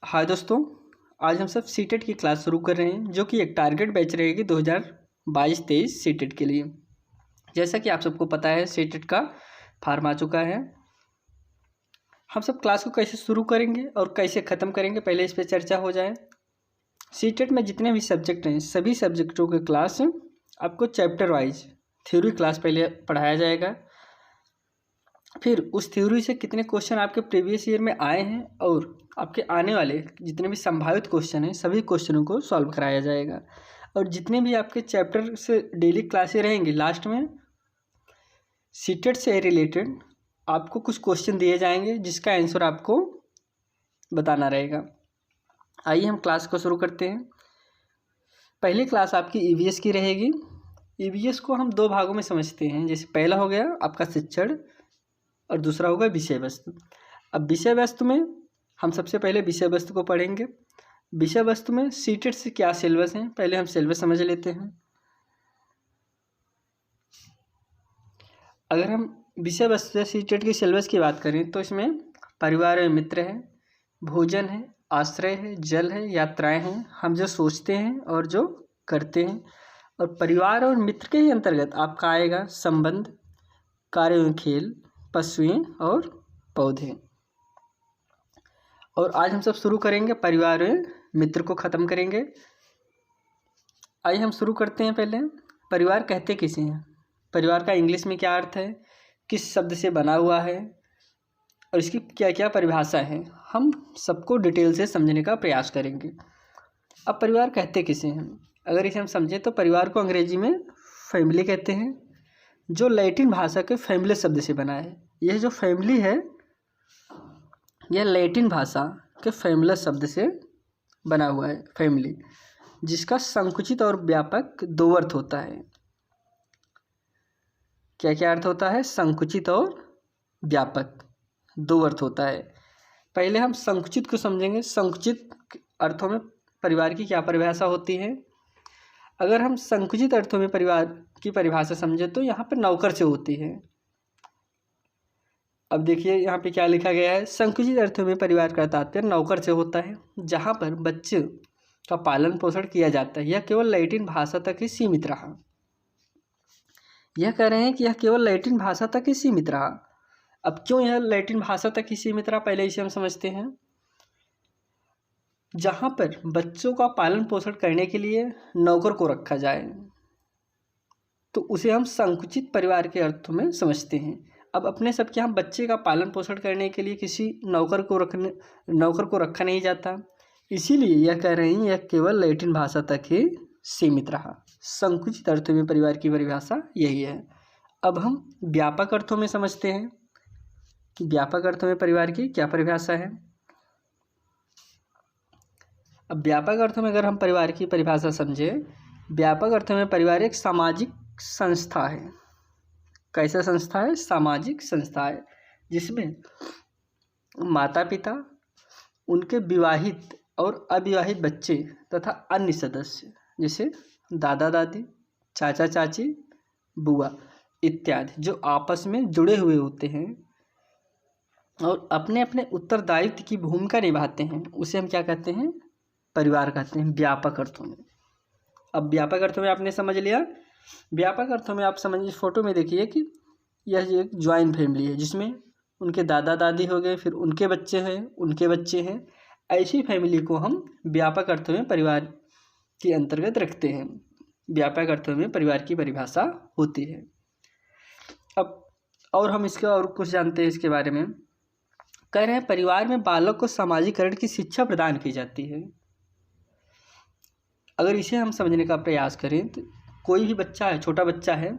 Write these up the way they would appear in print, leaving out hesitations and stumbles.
हाय दोस्तों, आज हम सब सीटेट की क्लास शुरू कर रहे हैं जो कि एक टारगेट बैच रहेगी 2022-23 सीटेट के लिए। जैसा कि आप सबको पता है सीटेट का फॉर्म आ चुका है। हम सब क्लास को कैसे शुरू करेंगे और कैसे ख़त्म करेंगे पहले इस पर चर्चा हो जाए। सीटेट में जितने भी सब्जेक्ट हैं सभी सब्जेक्टों के क्लास आपको चैप्टर वाइज थ्योरी क्लास पहले पढ़ाया जाएगा। फिर उस थ्योरी से कितने क्वेश्चन आपके प्रीवियस ईयर में आए हैं और आपके आने वाले जितने भी संभावित क्वेश्चन हैं सभी क्वेश्चनों को सॉल्व कराया जाएगा। और जितने भी आपके चैप्टर से डेली क्लासें रहेंगी, लास्ट में सीटेट से रिलेटेड आपको कुछ क्वेश्चन दिए जाएंगे जिसका आंसर आपको बताना रहेगा। आइए हम क्लास को शुरू करते हैं। पहली क्लास आपकी ईवीएस की रहेगी। ईवीएस को हम दो भागों में समझते हैं, जैसे पहला हो गया आपका शिक्षण और दूसरा होगा विषय वस्तु। अब विषय वस्तु में हम सबसे पहले विषय वस्तु को पढ़ेंगे। विषय वस्तु में सीटेट से क्या सिलेबस हैं, पहले हम सिलेबस समझ लेते हैं। अगर हम विषय वस्तु से सीटेट की सिलेबस की बात करें तो इसमें परिवार और मित्र है, भोजन है, आश्रय है, जल है, यात्राएं हैं, हम जो सोचते हैं और जो करते हैं। और परिवार और मित्र के ही अंतर्गत आपका आएगा संबंध, कार्य एवं खेल, पशुएं और पौधे। और आज हम सब शुरू करेंगे परिवार में मित्र को ख़त्म करेंगे। आइए हम शुरू करते हैं। पहले परिवार कहते किसे हैं, परिवार का इंग्लिश में क्या अर्थ है, किस शब्द से बना हुआ है और इसकी क्या क्या परिभाषा है, हम सबको डिटेल से समझने का प्रयास करेंगे। अब परिवार कहते किसे हैं, अगर इसे हम समझें तो परिवार को अंग्रेजी में फैमिली कहते हैं, जो लैटिन भाषा के फैमिली शब्द से बना है। यह जो फैमिली है यह लैटिन भाषा के फैमिली शब्द से बना हुआ है फैमिली, जिसका संकुचित और व्यापक दो अर्थ होता है। क्या क्या अर्थ होता है, संकुचित और व्यापक दो अर्थ होता है। पहले हम संकुचित को समझेंगे। संकुचित अर्थों में परिवार की क्या परिभाषा होती है। अगर हम संकुचित अर्थों में परिवार की परिभाषा समझे तो यहाँ पर नौकर से होती है। अब देखिए यहाँ पे क्या लिखा गया है, संकुचित अर्थों में परिवार का तात्पर्य नौकर से होता है, जहाँ पर बच्चे का पालन पोषण किया जाता है। यह केवल लैटिन भाषा तक ही सीमित रहा। यह कह रहे हैं कि यह केवल लैटिन भाषा तक ही सीमित रहा। अब क्यों यह लैटिन भाषा तक ही सीमित रहा, पहले इसे हम समझते हैं। जहाँ पर बच्चों का पालन पोषण करने के लिए नौकर को रखा जाए तो उसे हम संकुचित परिवार के अर्थों में समझते हैं। अब अपने सबके यहाँ बच्चे का पालन पोषण करने के लिए किसी नौकर को रखा नहीं जाता, इसीलिए यह कह रहे हैं यह केवल लैटिन भाषा तक ही सीमित रहा। संकुचित अर्थों में परिवार की परिभाषा यही है। अब हम व्यापक अर्थों में समझते हैं कि व्यापक अर्थों में परिवार की क्या परिभाषा है। अब व्यापक अर्थों में अगर हम परिवार की परिभाषा समझें, व्यापक अर्थों में परिवार एक सामाजिक संस्था है। कैसा संस्था है, सामाजिक संस्था है, जिसमें माता पिता, उनके विवाहित और अविवाहित बच्चे तथा अन्य सदस्य जैसे दादा दादी, चाचा चाची, बुआ इत्यादि जो आपस में जुड़े हुए होते हैं और अपने अपने उत्तरदायित्व की भूमिका निभाते हैं, उसे हम क्या कहते हैं, परिवार कहते हैं व्यापक अर्थों में। अब व्यापक अर्थों में आपने समझ लिया। व्यापक अर्थों में आप समझिए, फोटो में देखिए कि यह एक ज्वाइंट फैमिली है जिसमें उनके दादा दादी हो गए, फिर उनके बच्चे हैं, उनके बच्चे हैं। ऐसी फैमिली को हम व्यापक अर्थों में परिवार के अंतर्गत रखते हैं। व्यापक अर्थों में परिवार की परिभाषा होती है। अब और हम इसके और कुछ जानते हैं इसके बारे में। कह रहे हैं परिवार में बालक को सामाजिकरण की शिक्षा प्रदान की जाती है। अगर इसे हम समझने का प्रयास करें तो कोई भी बच्चा है, छोटा बच्चा है,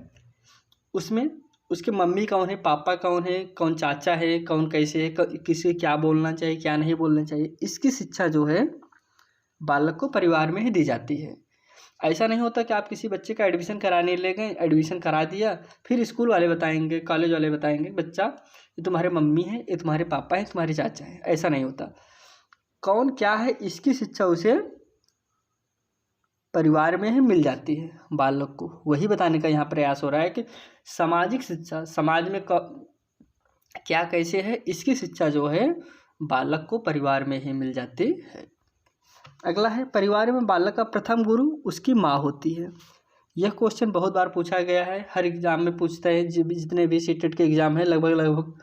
उसमें उसके मम्मी कौन है, पापा कौन है, कौन चाचा है, कौन कैसे है, किसे क्या बोलना चाहिए, क्या नहीं बोलना चाहिए, इसकी शिक्षा जो है बालक को परिवार में ही दी जाती है। ऐसा नहीं होता कि आप किसी बच्चे का एडमिशन कराने ले गए, एडमिशन करा दिया, फिर स्कूल वाले बताएंगे, कॉलेज वाले बताएंगे बच्चा ये तुम्हारे मम्मी है, ये तुम्हारे पापा है, तुम्हारे चाचा है। ऐसा नहीं होता। कौन क्या है इसकी शिक्षा उसे परिवार में ही मिल जाती है बालक को। वही बताने का यहाँ प्रयास हो रहा है कि सामाजिक शिक्षा, समाज में क्या कैसे है, इसकी शिक्षा जो है बालक को परिवार में ही मिल जाती है। अगला है, परिवार में बालक का प्रथम गुरु उसकी माँ होती है। यह क्वेश्चन बहुत बार पूछा गया है, हर एग्जाम में पूछते हैं, जितने भी सीटेट के एग्जाम है लगभग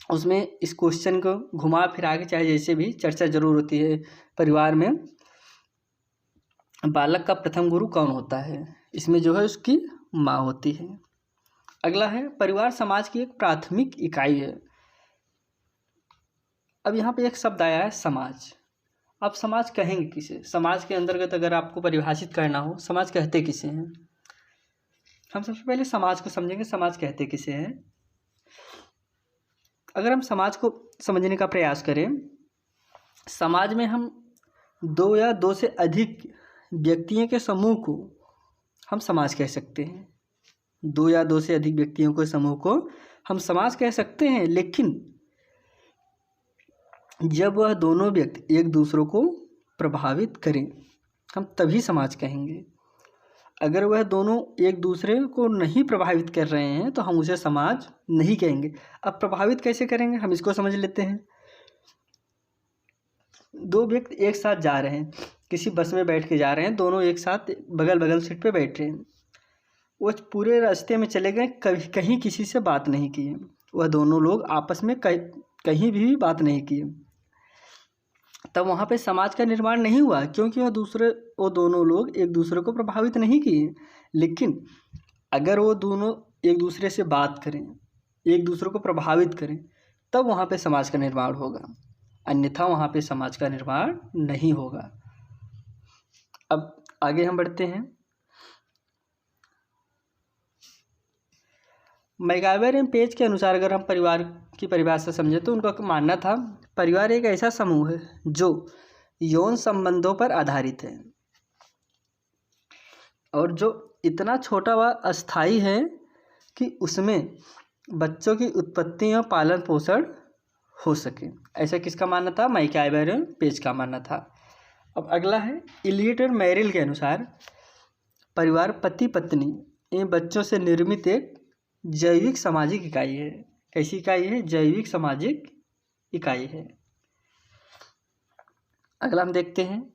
उसमें इस क्वेश्चन को घुमा फिरा के चाहे जैसे भी चर्चा जरूर होती है। परिवार में बालक का प्रथम गुरु कौन होता है? इसमें जो है उसकी माँ होती है। अगला है, परिवार समाज की एक प्राथमिक इकाई है। अब यहाँ पे एक शब्द आया है समाज। अब समाज कहेंगे किसे? समाज के अंतर्गत अगर आपको परिभाषित करना हो, समाज कहते किसे हैं? हम सबसे पहले समाज को समझेंगे, समाज कहते किसे हैं। अगर हम समाज को समझने का प्रयास करें, समाज में हम दो या दो से अधिक व्यक्तियों के समूह को हम समाज कह सकते हैं। दो या दो से अधिक व्यक्तियों के समूह को हम समाज कह सकते हैं, लेकिन जब वह दोनों व्यक्ति एक दूसरों को प्रभावित करें हम तभी समाज कहेंगे। अगर वह दोनों एक दूसरे को नहीं प्रभावित कर रहे हैं तो हम उसे समाज नहीं कहेंगे। अब प्रभावित कैसे करेंगे, हम इसको समझ लेते हैं। दो व्यक्ति एक साथ जा रहे हैं, किसी बस में बैठ के जा रहे हैं, दोनों एक साथ बगल बगल सीट पे बैठ रहे हैं। वो पूरे रास्ते में चले गए, कहीं किसी से बात नहीं की। वह दोनों लोग आपस में कहीं भी बात नहीं की, तब वहाँ पे समाज का निर्माण नहीं हुआ, क्योंकि वो दोनों लोग एक दूसरे को प्रभावित नहीं किए। लेकिन अगर वो दोनों एक दूसरे से बात करें, एक दूसरे को प्रभावित करें, तब वहाँ पे समाज का निर्माण होगा, अन्यथा वहाँ पे समाज का निर्माण नहीं होगा। अब आगे हम बढ़ते हैं। मैगावर एवं पेज के अनुसार अगर हम परिवार की परिभाषा समझे तो उनका मानना था, परिवार एक ऐसा समूह है जो यौन संबंधों पर आधारित है और जो इतना छोटा व अस्थायी है कि उसमें बच्चों की उत्पत्ति और पालन पोषण हो सके। ऐसा किसका मानना था? मैगावर एवं पेज का मानना था। अब अगला है, इलियट और मेरिल के अनुसार परिवार पति पत्नी एवं बच्चों से निर्मित एक जैविक सामाजिक इकाई है। कैसी इकाई है? जैविक सामाजिक इकाई है। अगला हम देखते हैं,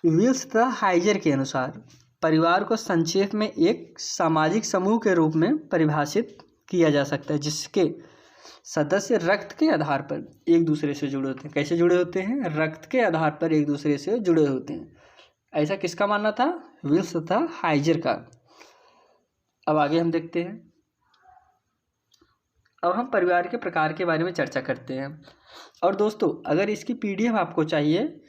विल्स तथा हाइजर के अनुसार परिवार को संक्षेप में एक सामाजिक समूह के रूप में परिभाषित किया जा सकता है जिसके सदस्य रक्त के आधार पर एक दूसरे से जुड़े होते हैं। कैसे जुड़े होते हैं? रक्त के आधार पर एक दूसरे से जुड़े होते हैं। ऐसा किसका मानना था? विल्स तथा हाइजर का। अब आगे हम देखते हैं, अब हम परिवार के प्रकार के बारे में चर्चा करते हैं। और दोस्तों, अगर इसकी पीडीएफ आपको चाहिए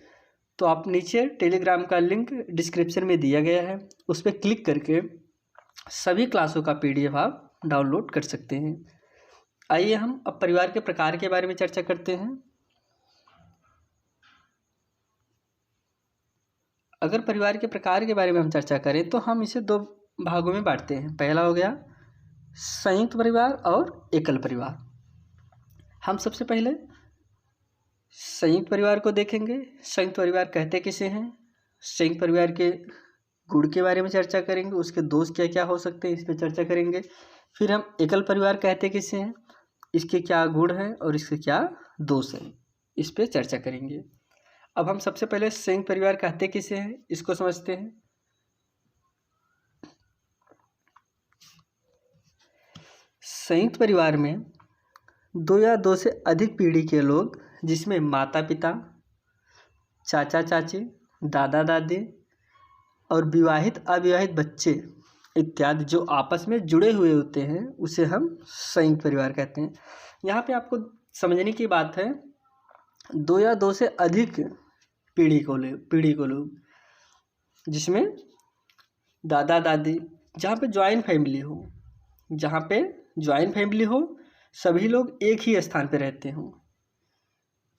तो आप नीचे टेलीग्राम का लिंक डिस्क्रिप्शन में दिया गया है, उस पर क्लिक करके सभी क्लासों का पीडीएफ आप डाउनलोड कर सकते हैं। आइए हम अब परिवार के प्रकार के बारे में चर्चा करते हैं। अगर परिवार के प्रकार के बारे में हम चर्चा करें तो हम इसे दो भागों में बांटते हैं। पहला हो गया संयुक्त परिवार और एकल परिवार। हम सबसे पहले संयुक्त परिवार को देखेंगे। संयुक्त परिवार कहते किसे हैं, संयुक्त परिवार के गुण के बारे में चर्चा करेंगे, उसके दोष क्या क्या हो सकते हैं इस पर चर्चा करेंगे। फिर हम एकल परिवार कहते किसे हैं, इसके क्या गुण हैं और इसके क्या दोष हैं, इस पर चर्चा करेंगे। अब हम सबसे पहले संयुक्त परिवार कहते किसे हैं इसको समझते हैं। संयुक्त परिवार में दो या दो से अधिक पीढ़ी के लोग, जिसमें माता पिता, चाचा चाची, दादा दादी और विवाहित अविवाहित बच्चे इत्यादि जो आपस में जुड़े हुए होते हैं, उसे हम संयुक्त परिवार कहते हैं। यहाँ पे आपको समझने की बात है, दो या दो से अधिक पीढ़ी को लोग, जिसमें दादा दादी, जहाँ पे ज्वाइंट फैमिली हो, सभी लोग एक ही स्थान पे रहते हों,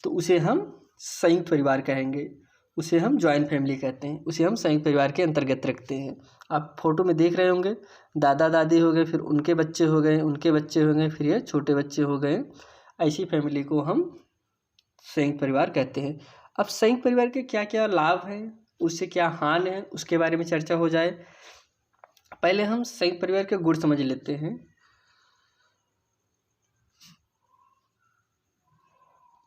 तो उसे हम संयुक्त परिवार कहेंगे। उसे हम ज्वाइंट फैमिली कहते हैं, उसे हम संयुक्त परिवार के अंतर्गत रखते हैं। आप फोटो में देख रहे होंगे, दादा दादी हो गए, फिर उनके बच्चे हो गए, उनके बच्चे हो गए, फिर ये छोटे बच्चे हो गए। ऐसी फैमिली को हम संयुक्त परिवार कहते हैं। अब संयुक्त परिवार के क्या क्या लाभ हैं, उससे क्या हानि है, उसके बारे में चर्चा हो जाए। पहले हम संयुक्त परिवार के गुण समझ लेते हैं।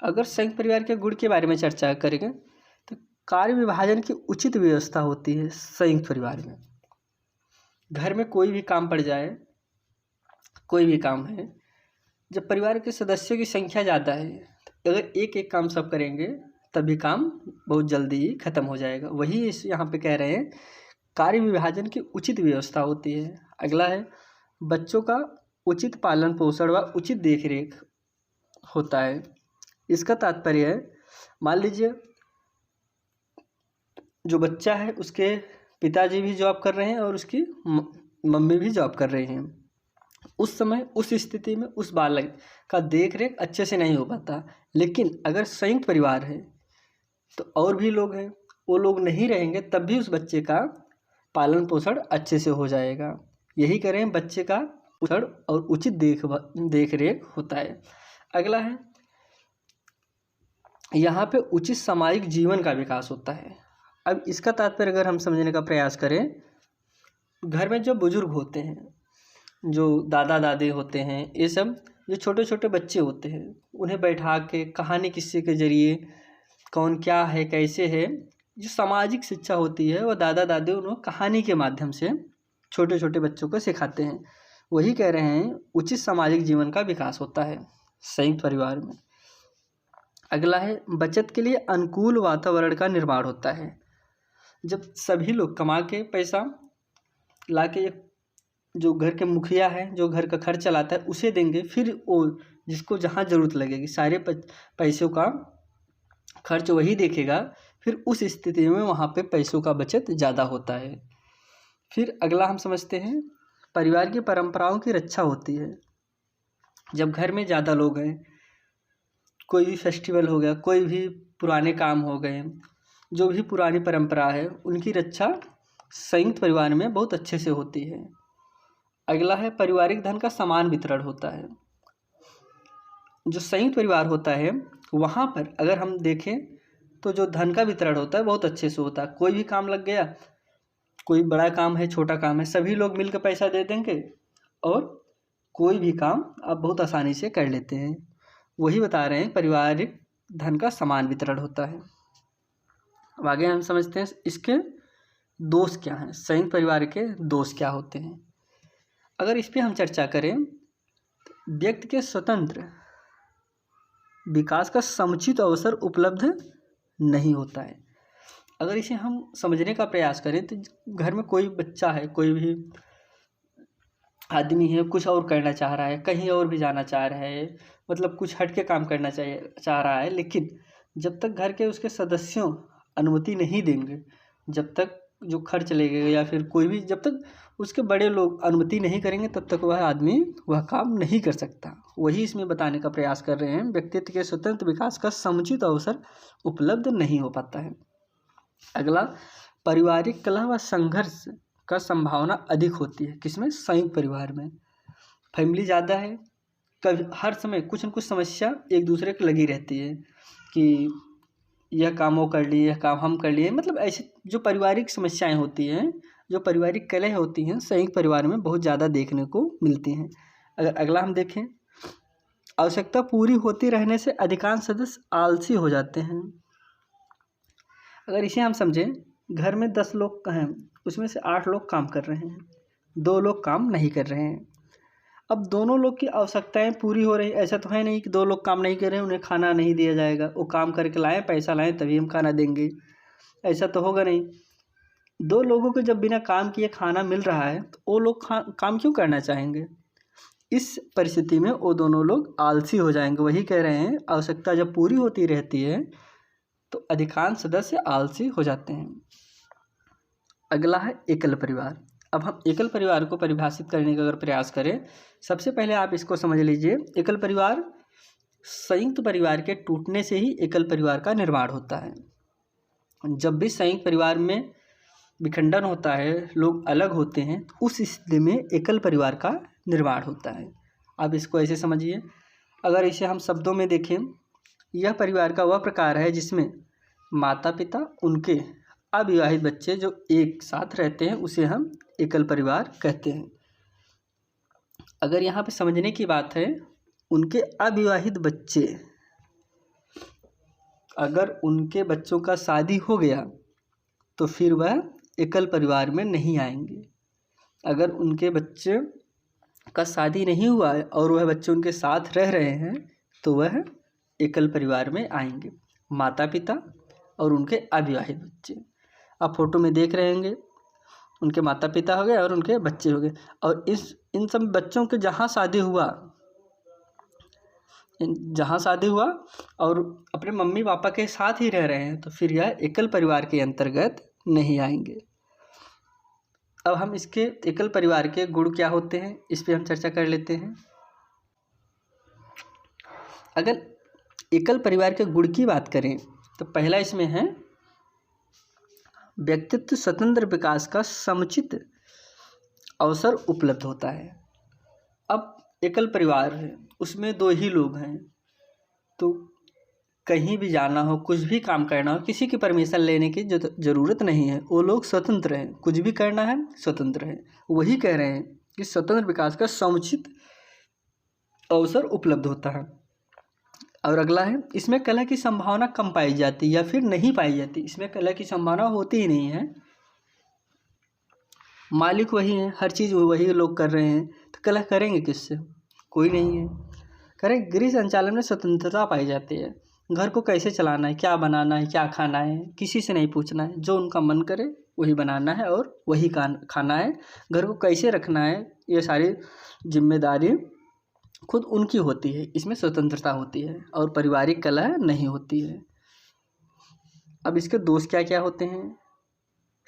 अगर संयुक्त परिवार के गुण के बारे में चर्चा करेंगे तो कार्य विभाजन की उचित व्यवस्था होती है संयुक्त परिवार में। घर में कोई भी काम पड़ जाए, कोई भी काम है, जब परिवार के सदस्यों की संख्या ज़्यादा है तो अगर एक एक काम सब करेंगे तभी काम बहुत जल्दी ही खत्म हो जाएगा। वही इस यहाँ पे कह रहे हैं कार्य विभाजन की उचित व्यवस्था होती है। अगला है बच्चों का उचित पालन पोषण व उचित देखरेख होता है। इसका तात्पर्य है, मान लीजिए जो बच्चा है उसके पिताजी भी जॉब कर रहे हैं और उसकी मम्मी भी जॉब कर रही हैं, उस समय उस स्थिति में उस बालक का देख रेख अच्छे से नहीं हो पाता। लेकिन अगर संयुक्त परिवार है तो और भी लोग हैं, वो लोग नहीं रहेंगे तब भी उस बच्चे का पालन पोषण अच्छे से हो जाएगा। यही करें बच्चे का पोषण और उचित देख रेख होता है। अगला है यहाँ पे उचित सामाजिक जीवन का विकास होता है। अब इसका तात्पर्य अगर हम समझने का प्रयास करें, घर में जो बुजुर्ग होते हैं, जो दादा दादी होते हैं, ये सब जो छोटे छोटे बच्चे होते हैं, उन्हें बैठा के कहानी किस्से के जरिए कौन क्या है कैसे है, जो सामाजिक शिक्षा होती है वह दादा दादी उन्हें कहानी के माध्यम से छोटे छोटे बच्चों को सिखाते हैं। वही कह रहे हैं उचित सामाजिक जीवन का विकास होता है संयुक्त परिवार में। अगला है बचत के लिए अनुकूल वातावरण का निर्माण होता है। जब सभी लोग कमा के पैसा ला के जो घर के मुखिया है, जो घर का खर्च चलाता है, उसे देंगे, फिर वो जिसको जहाँ ज़रूरत लगेगी सारे पैसों का खर्च वही देखेगा, फिर उस स्थिति में वहाँ पे पैसों का बचत ज़्यादा होता है। फिर अगला हम समझते हैं परिवार की परंपराओं की रक्षा होती है। जब घर में ज़्यादा लोग हैं, कोई भी फेस्टिवल हो गया, कोई भी पुराने काम हो गए, जो भी पुरानी परंपरा है उनकी रक्षा संयुक्त परिवार में बहुत अच्छे से होती है। अगला है पारिवारिक धन का समान वितरण होता है। जो संयुक्त परिवार होता है वहाँ पर अगर हम देखें तो जो धन का वितरण होता है बहुत अच्छे से होता है। कोई भी काम लग गया, कोई बड़ा काम है छोटा काम है, सभी लोग मिलकर पैसा दे देंगे और कोई भी काम आप बहुत आसानी से कर लेते हैं। वही बता रहे हैं पारिवारिक धन का समान वितरण होता है। अब आगे हम समझते हैं इसके दोष क्या हैं, संयुक्त परिवार के दोष क्या होते हैं। अगर इस पर हम चर्चा करें, व्यक्ति के स्वतंत्र विकास का समुचित अवसर उपलब्ध नहीं होता है। अगर इसे हम समझने का प्रयास करें तो घर में कोई बच्चा है, कोई भी आदमी है, कुछ और करना चाह रहा है, कहीं और भी जाना चाह रहा है, मतलब कुछ हट के काम करना चाह रहा है, लेकिन जब तक घर के उसके सदस्यों अनुमति नहीं देंगे, जब तक जो खर्च लगेगा या फिर कोई भी, जब तक उसके बड़े लोग अनुमति नहीं करेंगे तब तक वह आदमी वह काम नहीं कर सकता। वही इसमें बताने का प्रयास कर रहे हैं, व्यक्तित्व के स्वतंत्र विकास का समुचित अवसर उपलब्ध नहीं हो पाता है। अगला पारिवारिक कलह व संघर्ष का संभावना अधिक होती है। किसमें? संयुक्त परिवार में। फैमिली ज़्यादा है, कभी हर समय कुछ न कुछ समस्या एक दूसरे की लगी रहती है कि यह काम वो कर लिए, यह काम हम कर लिए, मतलब ऐसे जो पारिवारिक समस्याएं होती हैं, जो पारिवारिक कलह होती हैं, संयुक्त परिवार में बहुत ज़्यादा देखने को मिलती हैं। अगर अगला हम देखें, आवश्यकता पूरी होती रहने से अधिकांश सदस्य आलसी हो जाते हैं। अगर इसे हम समझें, घर में 10 लोग हैं, उसमें से 8 लोग काम कर रहे हैं, 2 लोग काम नहीं कर रहे हैं। अब दोनों लोग की आवश्यकताएं पूरी हो रही, ऐसा तो है नहीं कि 2 लोग काम नहीं कर रहे हैं उन्हें खाना नहीं दिया जाएगा, वो काम करके लाएं, पैसा लाएं तभी हम खाना देंगे, ऐसा तो होगा नहीं। 2 लोगों को जब बिना काम किए खाना मिल रहा है तो वो लोग काम क्यों करना चाहेंगे? इस परिस्थिति में वो दोनों लोग आलसी हो जाएंगे। वही कह रहे हैं आवश्यकता जब पूरी होती रहती है तो अधिकांश सदस्य आलसी हो जाते हैं। अगला है एकल परिवार। अब हम एकल परिवार को परिभाषित करने का अगर प्रयास करें, सबसे पहले आप इसको समझ लीजिए, एकल परिवार संयुक्त परिवार के टूटने से ही एकल परिवार का निर्माण होता है। जब भी संयुक्त परिवार में विखंडन होता है, लोग अलग होते हैं, उस स्थिति में एकल परिवार का निर्माण होता है। आप इसको ऐसे समझिए, अगर इसे हम शब्दों में देखें, यह परिवार का वह प्रकार है जिसमें माता पिता, उनके अविवाहित बच्चे जो एक साथ रहते हैं, उसे हम एकल परिवार कहते हैं। अगर यहाँ पे समझने की बात है, उनके अविवाहित बच्चे अगर उनके बच्चों का शादी हो गया तो फिर वह एकल परिवार में नहीं आएंगे। अगर उनके बच्चे का शादी नहीं हुआ है और वह बच्चे उनके साथ रह रहे हैं तो वह एकल परिवार में आएंगे। माता पिता और उनके अविवाहित बच्चे, आप फोटो में देख रहे होंगे, उनके माता पिता हो गए और उनके बच्चे हो गए। और इन सब बच्चों के जहाँ शादी हुआ और अपने मम्मी पापा के साथ ही रह रहे हैं तो फिर यह एकल परिवार के अंतर्गत नहीं आएंगे। अब हम इसके एकल परिवार के गुण क्या होते हैं इस पे हम चर्चा कर लेते हैं। अगर एकल परिवार के गुण की बात करें तो पहला इसमें है व्यक्तित्व स्वतंत्र विकास का समुचित अवसर उपलब्ध होता है। अब एकल परिवार है, उसमें 2 ही लोग हैं, तो कहीं भी जाना हो, कुछ भी काम करना हो, किसी की परमिशन लेने की ज़रूरत नहीं है। वो लोग स्वतंत्र हैं, कुछ भी करना है स्वतंत्र हैं। वही कह रहे हैं कि स्वतंत्र विकास का समुचित अवसर उपलब्ध होता है। और अगला है इसमें कला की संभावना कम पाई जाती है या फिर नहीं पाई जाती। इसमें कला की संभावना होती ही नहीं है। मालिक वही है, हर चीज़ वही लोग कर रहे हैं, तो कला करेंगे किससे? कोई नहीं है। करें गृह संचालन में स्वतंत्रता पाई जाती है। घर को कैसे चलाना है, क्या बनाना है, क्या खाना है, किसी से नहीं पूछना है। जो उनका मन करे वही बनाना है और वही खाना है। घर को कैसे रखना है, ये सारी जिम्मेदारी खुद उनकी होती है। इसमें स्वतंत्रता होती है और पारिवारिक कला नहीं होती है। अब इसके दोष क्या क्या होते हैं?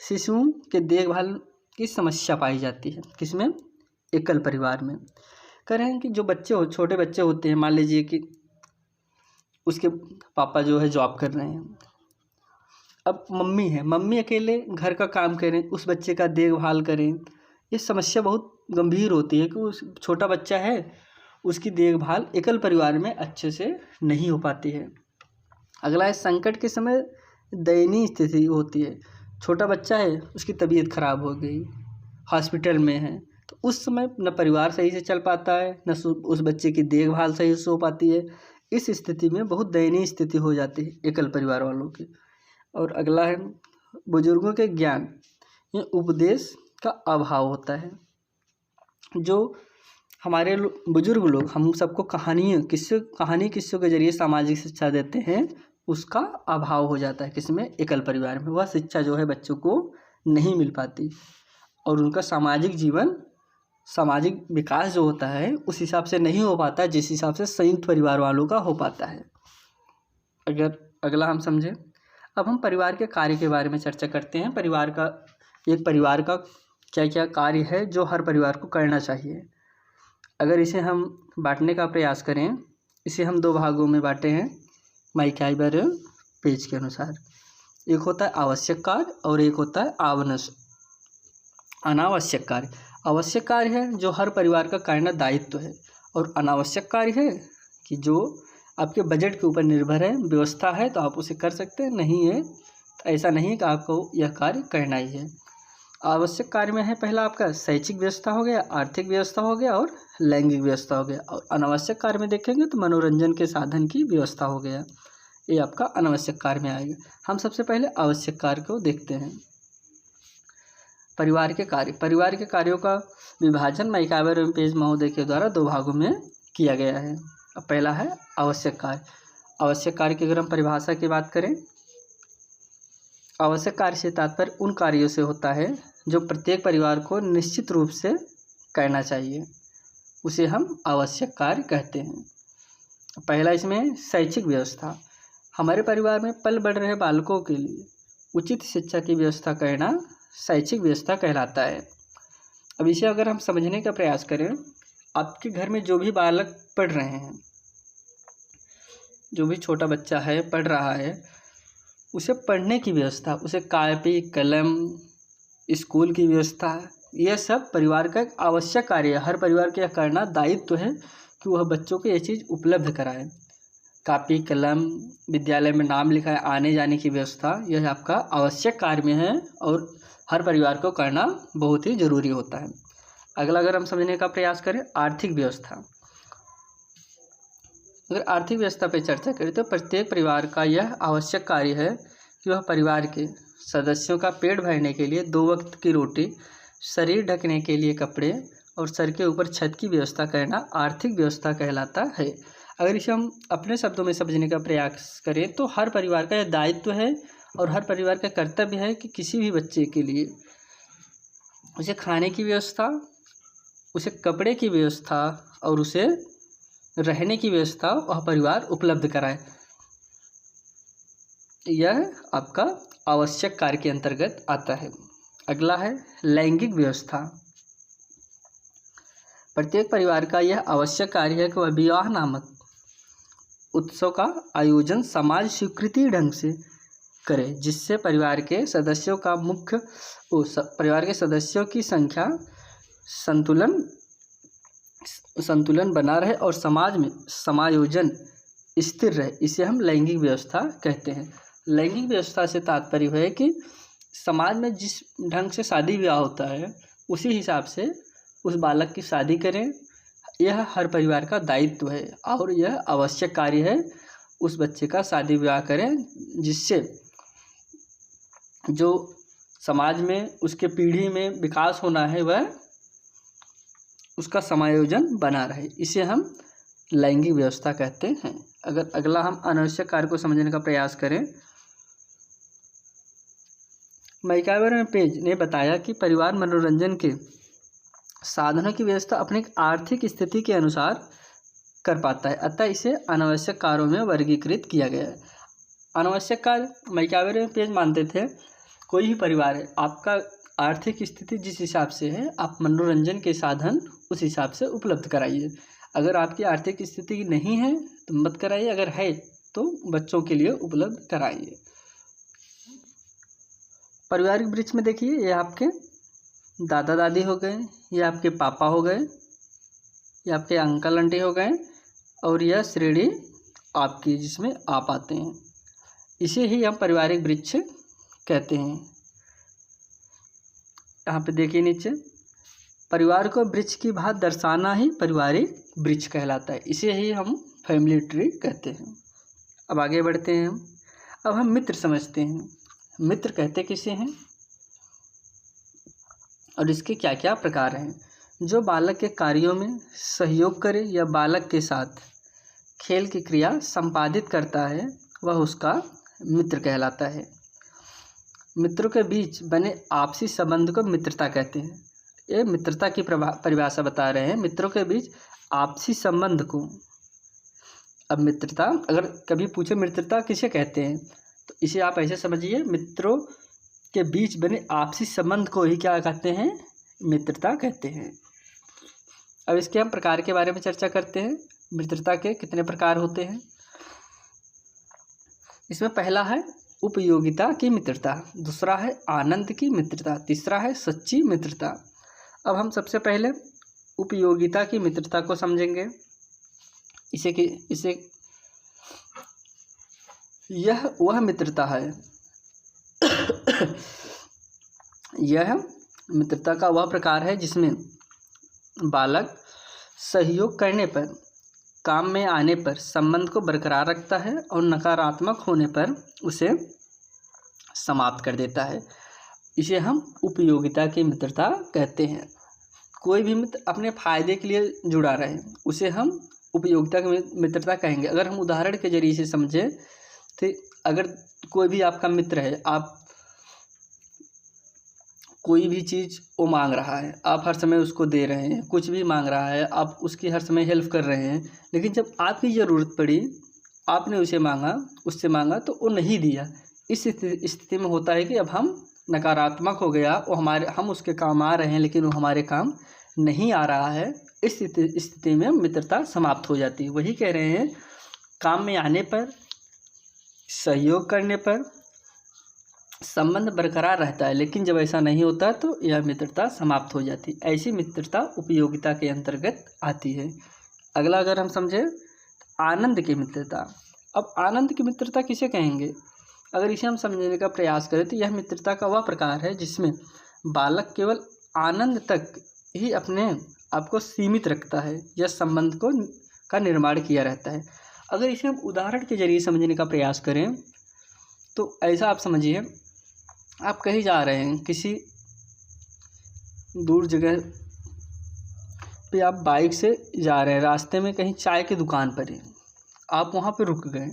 शिशुओं के देखभाल की समस्या पाई जाती है। किसमें? एकल परिवार में। कह रहे हैं कि जो बच्चे छोटे बच्चे होते हैं, मान लीजिए कि उसके पापा जो है जॉब कर रहे हैं, अब मम्मी है, मम्मी अकेले घर का काम करें, उस बच्चे का देखभाल करें, ये समस्या बहुत गंभीर होती है कि उस छोटा बच्चा है, उसकी देखभाल एकल परिवार में अच्छे से नहीं हो पाती है। अगला है संकट के समय दयनीय स्थिति होती है। छोटा बच्चा है, उसकी तबीयत खराब हो गई, हॉस्पिटल में है, तो उस समय न परिवार सही से चल पाता है, न उस बच्चे की देखभाल सही से हो पाती है। इस स्थिति में बहुत दयनीय स्थिति हो जाती है एकल परिवार वालों की। और अगला है बुजुर्गों के ज्ञान या उपदेश का अभाव होता है। जो हमारे बुजुर्ग लोग हम सबको कहानी किस्सों के जरिए सामाजिक शिक्षा देते हैं, उसका अभाव हो जाता है। किसमें? एकल परिवार में। वह शिक्षा जो है बच्चों को नहीं मिल पाती और उनका सामाजिक विकास जो होता है उस हिसाब से नहीं हो पाता जिस हिसाब से संयुक्त परिवार वालों का हो पाता है। अगर अगला हम समझें, अब हम परिवार के कार्य के बारे में चर्चा करते हैं। एक परिवार का क्या क्या कार्य है जो हर परिवार को करना चाहिए। अगर इसे हम बांटने का प्रयास करें, इसे हम 2 भागों में बांटे हैं मैकाइवर पेज के अनुसार। एक होता है आवश्यक कार्य और एक होता है अनावश्यक कार्य। आवश्यक कार्य है जो हर परिवार का करना दायित्व है, और अनावश्यक कार्य है कि जो आपके बजट के ऊपर निर्भर है, व्यवस्था है तो आप उसे कर सकते हैं, नहीं है तो ऐसा नहीं है कि आपको यह कार्य करना ही है। आवश्यक कार्य में है पहला आपका शैक्षिक व्यवस्था हो गया, आर्थिक व्यवस्था हो गया और लैंगिक व्यवस्था हो गया। और अनावश्यक कार्य में देखेंगे तो मनोरंजन के साधन की व्यवस्था हो गया, ये आपका अनावश्यक कार्य में आएगा। हम सबसे पहले आवश्यक कार्य को देखते हैं। परिवार के कार्यों का विभाजन मैकाइवर पेज महोदय के द्वारा 2 भागों में किया गया है। अब पहला है आवश्यक कार्य। आवश्यक कार्य की अगर हम परिभाषा की बात करें, आवश्यक कार्य से तात्पर्य उन कार्यों से होता है जो प्रत्येक परिवार को निश्चित रूप से करना चाहिए, उसे हम आवश्यक कार्य कहते हैं। पहला इसमें शैक्षिक व्यवस्था। हमारे परिवार में पल बढ़ रहे बालकों के लिए उचित शिक्षा की व्यवस्था करना शैक्षिक व्यवस्था कहलाता है। अब इसे अगर हम समझने का प्रयास करें, आपके घर में जो भी बालक पढ़ रहे हैं, जो भी छोटा बच्चा है पढ़ रहा है, उसे पढ़ने की व्यवस्था, उसे कॉपी कलम, स्कूल की व्यवस्था, यह सब परिवार का एक आवश्यक कार्य है। हर परिवार का करना दायित्व है कि वह बच्चों को ये चीज़ उपलब्ध कराए। कॉपी कलम, विद्यालय में नाम लिखाए, आने जाने की व्यवस्था, यह आपका आवश्यक कार्य में है और हर परिवार को करना बहुत ही ज़रूरी होता है। अगला अगर हम समझने का प्रयास करें, आर्थिक व्यवस्था। अगर आर्थिक व्यवस्था पर चर्चा करें तो प्रत्येक परिवार का यह आवश्यक कार्य है कि वह परिवार के सदस्यों का पेट भरने के लिए 2 वक्त की रोटी, शरीर ढकने के लिए कपड़े और सर के ऊपर छत की व्यवस्था करना आर्थिक व्यवस्था कहलाता है। अगर इसे हम अपने शब्दों में समझने का प्रयास करें तो हर परिवार का यह दायित्व है और हर परिवार का कर्तव्य है कि किसी भी बच्चे के लिए उसे खाने की व्यवस्था, उसे कपड़े की व्यवस्था और उसे रहने की व्यवस्था वह परिवार उपलब्ध कराए। यह आपका आवश्यक कार्य के अंतर्गत आता है। अगला है लैंगिक व्यवस्था। प्रत्येक परिवार का यह आवश्यक कार्य है कि वह विवाह नामक उत्सव का आयोजन समाज स्वीकृति ढंग से करे, जिससे परिवार के सदस्यों की संख्या संतुलन बना रहे और समाज में समायोजन स्थिर रहे। इसे हम लैंगिक व्यवस्था कहते हैं। लैंगिक व्यवस्था से तात्पर्य है कि समाज में जिस ढंग से शादी विवाह होता है उसी हिसाब से उस बालक की शादी करें। यह हर परिवार का दायित्व है और यह आवश्यक कार्य है उस बच्चे का शादी विवाह करें, जिससे जो समाज में उसके पीढ़ी में विकास होना है वह उसका समायोजन बना रहे। इसे हम लैंगिक व्यवस्था कहते हैं। अगर अगला हम अनावश्यक कार्य को समझने का प्रयास करें, मैकाइवर में पेज ने बताया कि परिवार मनोरंजन के साधनों की व्यवस्था अपनी आर्थिक स्थिति के अनुसार कर पाता है, अतः इसे अनावश्यक कार्यों में वर्गीकृत किया गया है। अनावश्यक कार्य मैकाइवर में पेज मानते थे कोई भी परिवार है, आपका आर्थिक स्थिति जिस हिसाब से है आप मनोरंजन के साधन उस हिसाब से उपलब्ध कराइए। अगर आपकी आर्थिक स्थिति नहीं है तो मत कराइए, अगर है तो बच्चों के लिए उपलब्ध कराइए। पारिवारिक वृक्ष में देखिए, ये आपके दादा दादी हो गए, ये आपके पापा हो गए, ये आपके अंकल आंटी हो गए और यह श्रेणी आपकी जिसमें आप आते हैं। इसे ही हम पारिवारिक वृक्ष कहते हैं। यहाँ पे देखिए नीचे, परिवार को वृक्ष की भांति दर्शाना ही पारिवारिक वृक्ष कहलाता है। इसे ही हम फैमिली ट्री कहते हैं। अब आगे बढ़ते हैं अब हम मित्र समझते हैं। मित्र कहते किसे हैं और इसके क्या क्या प्रकार हैं। जो बालक के कार्यों में सहयोग करे या बालक के साथ खेल की क्रिया संपादित करता है वह उसका मित्र कहलाता है। मित्रों के बीच बने आपसी संबंध को मित्रता कहते हैं। ये मित्रता की परिभाषा बता रहे हैं, मित्रों के बीच आपसी संबंध को। अब मित्रता अगर कभी पूछे मित्रता किसे कहते हैं तो इसे आप ऐसे समझिए, मित्रों के बीच बने आपसी संबंध को ही क्या कहते हैं, मित्रता कहते हैं। अब इसके हम प्रकार के बारे में चर्चा करते हैं। मित्रता के कितने प्रकार होते हैं। इसमें पहला है उपयोगिता की मित्रता, दूसरा है आनंद की मित्रता, तीसरा है सच्ची मित्रता। अब हम सबसे पहले उपयोगिता की मित्रता को समझेंगे। इसे यह वह मित्रता है यह मित्रता का वह प्रकार है जिसमें बालक सहयोग करने पर, काम में आने पर संबंध को बरकरार रखता है और नकारात्मक होने पर उसे समाप्त कर देता है। इसे हम उपयोगिता की मित्रता कहते हैं। कोई भी मित्र अपने फायदे के लिए जुड़ा रहे उसे हम उपयोगिता की मित्रता कहेंगे। अगर हम उदाहरण के जरिए से समझें तो अगर कोई भी आपका मित्र है, आप कोई भी चीज़ वो मांग रहा है, आप हर समय उसको दे रहे हैं, कुछ भी मांग रहा है आप उसकी हर समय हेल्प कर रहे हैं, लेकिन जब आपकी ज़रूरत पड़ी आपने उससे मांगा तो वो नहीं दिया। इस स्थिति में होता है कि अब हम नकारात्मक हो गया, हम उसके काम आ रहे हैं लेकिन वो हमारे काम नहीं आ रहा है। इस स्थिति में मित्रता समाप्त हो जाती है। वही कह रहे हैं, काम में आने पर, सहयोग करने पर संबंध बरकरार रहता है, लेकिन जब ऐसा नहीं होता तो यह मित्रता समाप्त हो जाती है। ऐसी मित्रता उपयोगिता के अंतर्गत आती है। अगला अगर हम समझें आनंद की मित्रता। अब आनंद की मित्रता किसे कहेंगे, अगर इसे हम समझने का प्रयास करें तो यह मित्रता का वह प्रकार है जिसमें बालक केवल आनंद तक ही अपने आप को सीमित रखता है या संबंध का निर्माण किया रहता है। अगर इसे हम उदाहरण के जरिए समझने का प्रयास करें तो ऐसा आप समझिए, आप कहीं जा रहे हैं, किसी दूर जगह पे आप बाइक से जा रहे हैं, रास्ते में कहीं चाय की दुकान पर हैं, आप वहाँ पे रुक गए।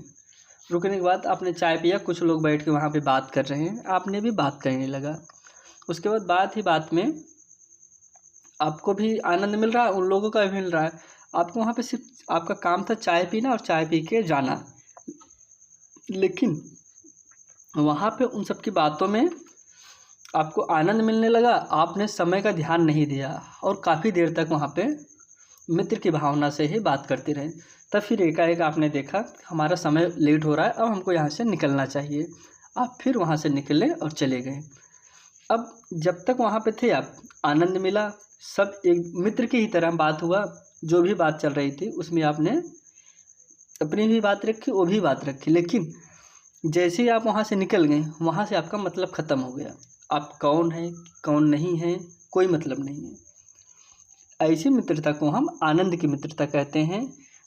रुकने के बाद आपने चाय पिया, कुछ लोग बैठ के वहाँ पे बात कर रहे हैं, आपने भी बात करने लगा। उसके बाद बात ही बात में आपको भी आनंद मिल रहा है, उन लोगों का भी मिल रहा है। आपको वहाँ पे सिर्फ आपका काम था चाय पीना और चाय पी के जाना, लेकिन वहाँ पे उन सब की बातों में आपको आनंद मिलने लगा, आपने समय का ध्यान नहीं दिया और काफ़ी देर तक वहाँ पे मित्र की भावना से ही बात करते रहे। तब फिर एकाएक आपने देखा हमारा समय लेट हो रहा है, अब हमको यहाँ से निकलना चाहिए। आप फिर वहाँ से निकले और चले गए। अब जब तक वहाँ पे थे आप, आनंद मिला, सब एक मित्र की ही तरह बात हुआ, जो भी बात चल रही थी उसमें आपने अपनी भी बात रखी, वो भी बात रखी, लेकिन जैसे ही आप वहाँ से निकल गए, वहाँ से आपका मतलब ख़त्म हो गया। आप कौन हैं कौन नहीं हैं कोई मतलब नहीं है। ऐसी मित्रता को हम आनंद की मित्रता कहते हैं।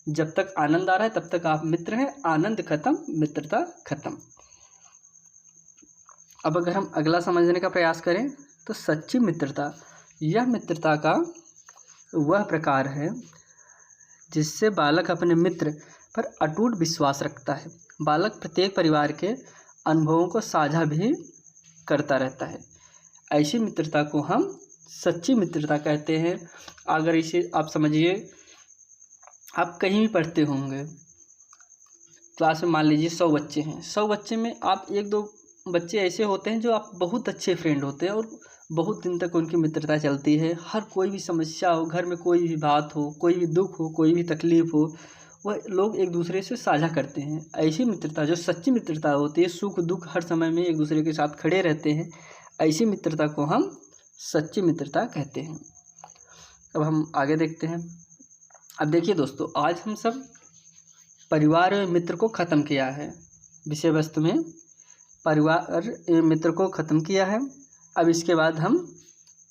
जब तक आनंद आ रहा है तब तक आप मित्र हैं, आनंद खत्म मित्रता खत्म। अब अगर हम अगला समझने का प्रयास करें तो सच्ची मित्रता, यह मित्रता का वह प्रकार है जिससे बालक अपने मित्र पर अटूट विश्वास रखता है। बालक प्रत्येक परिवार के अनुभवों को साझा भी करता रहता है। ऐसी मित्रता को हम सच्ची मित्रता कहते हैं। अगर इसे आप समझिए, आप कहीं भी पढ़ते होंगे, क्लास में मान लीजिए 100 बच्चे हैं, 100 बच्चे में आप 1-2 बच्चे ऐसे होते हैं जो आप बहुत अच्छे फ्रेंड होते हैं और बहुत दिन तक उनकी मित्रता चलती है। हर कोई भी समस्या हो, घर में कोई भी बात हो, कोई भी दुख हो, कोई भी तकलीफ़ हो, वह लोग एक दूसरे से साझा करते हैं। ऐसी मित्रता जो सच्ची मित्रता होती है, सुख दुख हर समय में एक दूसरे के साथ खड़े रहते हैं, ऐसी मित्रता को हम सच्ची मित्रता कहते हैं। अब हम आगे देखते हैं। अब देखिए दोस्तों, आज हम सब परिवार एवं मित्र को ख़त्म किया है। विषय वस्तु में परिवार एवं मित्र को ख़त्म किया है। अब इसके बाद हम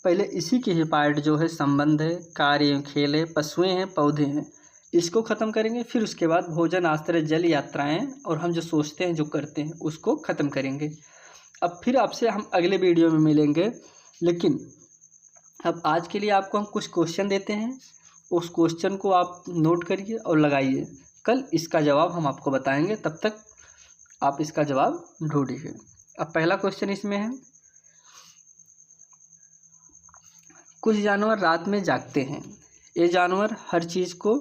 पहले इसी के ही पार्ट जो है संबंध है, कार्य एवं खेल है, पशुएँ हैं, पौधे हैं, इसको ख़त्म करेंगे। फिर उसके बाद भोजन, आश्रय, जल, यात्राएँ और हम जो सोचते हैं, जो करते हैं, उसको ख़त्म करेंगे। अब फिर आपसे हम अगले वीडियो में मिलेंगे, लेकिन अब आज के लिए आपको हम कुछ क्वेश्चन देते हैं, उस क्वेश्चन को आप नोट करिए और लगाइए। कल इसका जवाब हम आपको बताएंगे, तब तक आप इसका जवाब ढूंढिए। अब पहला क्वेश्चन इसमें है, कुछ जानवर रात में जागते हैं। ये जानवर हर चीज़ को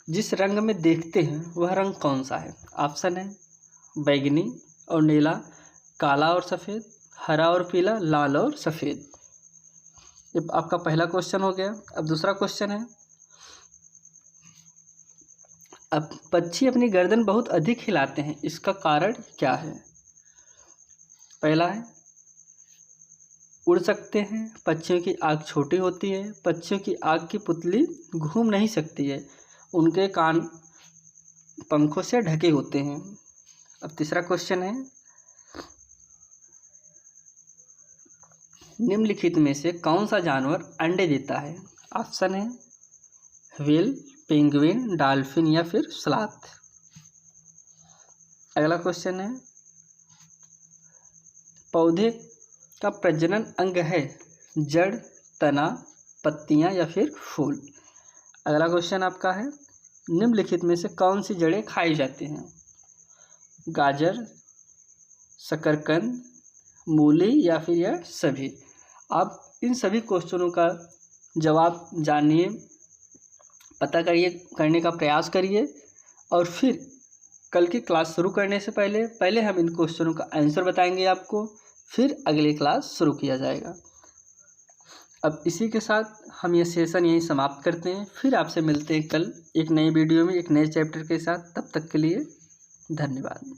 जिस रंग में देखते हैं वह रंग कौन सा है? ऑप्शन है बैगनी और नीला, काला और सफ़ेद, हरा और पीला, लाल और सफ़ेद। ये आपका पहला क्वेश्चन हो गया। अब दूसरा क्वेश्चन है, अब पक्षी अपनी गर्दन बहुत अधिक हिलाते हैं, इसका कारण क्या है? पहला है उड़ सकते हैं, पक्षियों की आँख छोटी होती है, पक्षियों की आँख की पुतली घूम नहीं सकती है, उनके कान पंखों से ढके होते हैं। अब तीसरा क्वेश्चन है, निम्नलिखित में से कौन सा जानवर अंडे देता है? ऑप्शन है व्हेल, पेंगुइन, डॉल्फिन या फिर स्लॉथ। अगला क्वेश्चन है, पौधे का प्रजनन अंग है जड़, तना, पत्तियां या फिर फूल। अगला क्वेश्चन आपका है, निम्नलिखित में से कौन सी जड़ें खाई जाती हैं? गाजर, शकरकंद, मूली या फिर यह सभी। आप इन सभी क्वेश्चनों का जवाब जानिए, पता करिए, करने का प्रयास करिए और फिर कल की क्लास शुरू करने से पहले हम इन क्वेश्चनों का आंसर बताएंगे आपको, फिर अगली क्लास शुरू किया जाएगा। अब इसी के साथ हम ये सेशन यहीं समाप्त करते हैं, फिर आपसे मिलते हैं कल एक नई वीडियो में एक नए चैप्टर के साथ। तब तक के लिए धन्यवाद।